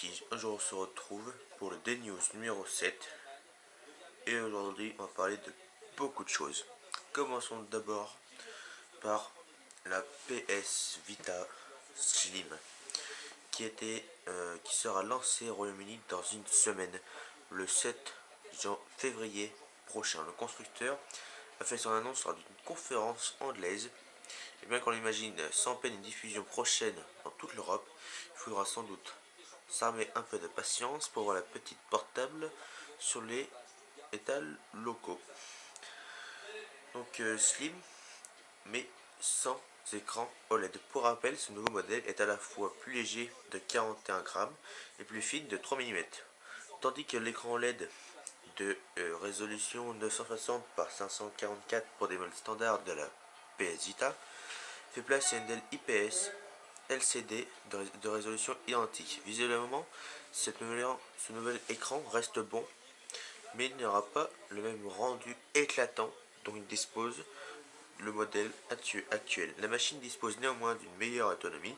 Prestige. Aujourd'hui on se retrouve pour le D-News numéro 7 et aujourd'hui on va parler de beaucoup de choses. Commençons d'abord par la PS Vita Slim qui sera lancée au Royaume-Uni dans une semaine, le 7 février prochain. Le constructeur a fait son annonce lors d'une conférence anglaise. Et bien qu'on l'imagine sans peine une diffusion prochaine dans toute l'Europe, il faudra sans doute s'armer un peu de patience pour voir la petite portable sur les étals locaux. Donc slim, mais sans écran OLED. Pour rappel, ce nouveau modèle est à la fois plus léger de 41 grammes et plus fine de 3 mm. Tandis que l'écran OLED de résolution 960 par 544 pour des modèles standards de la PS Vita fait place à une DEL IPS LCD de résolution identique. Visuellement, ce nouvel écran reste bon, mais il n'aura pas le même rendu éclatant dont il dispose le modèle actuel. La machine dispose néanmoins d'une meilleure autonomie,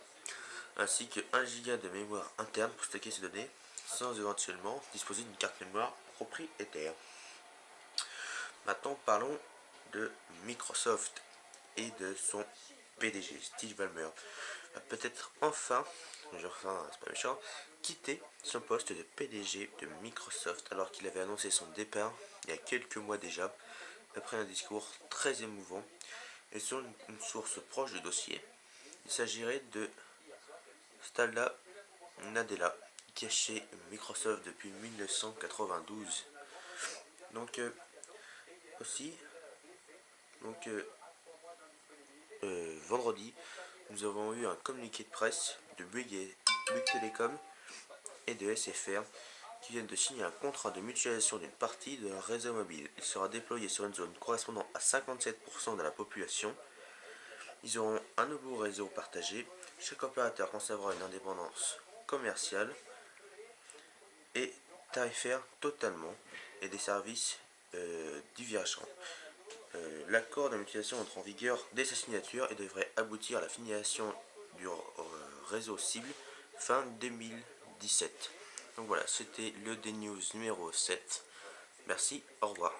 ainsi que 1 Go de mémoire interne pour stocker ses données, sans éventuellement disposer d'une carte mémoire propriétaire. Maintenant parlons de Microsoft et de son PDG, Steve Ballmer, a peut-être enfin, c'est pas méchant, quitté son poste de PDG de Microsoft alors qu'il avait annoncé son départ il y a quelques mois déjà, après un discours très émouvant. Et selon une source proche du dossier, il s'agirait de Satya Nadella, qui est chez Microsoft depuis 1992. Donc aussi, donc vendredi, nous avons eu un communiqué de presse de Bouygues Telecom et de SFR qui viennent de signer un contrat de mutualisation d'une partie de leur réseau mobile. Il sera déployé sur une zone correspondant à 57% de la population. Ils auront un nouveau réseau partagé. Chaque opérateur conservera une indépendance commerciale et tarifaire totalement et des services divergents. L'accord de mutualisation entre en vigueur dès sa signature et devrait aboutir à la finition du réseau cible fin 2017. Donc voilà, c'était le D-News numéro 7. Merci, au revoir.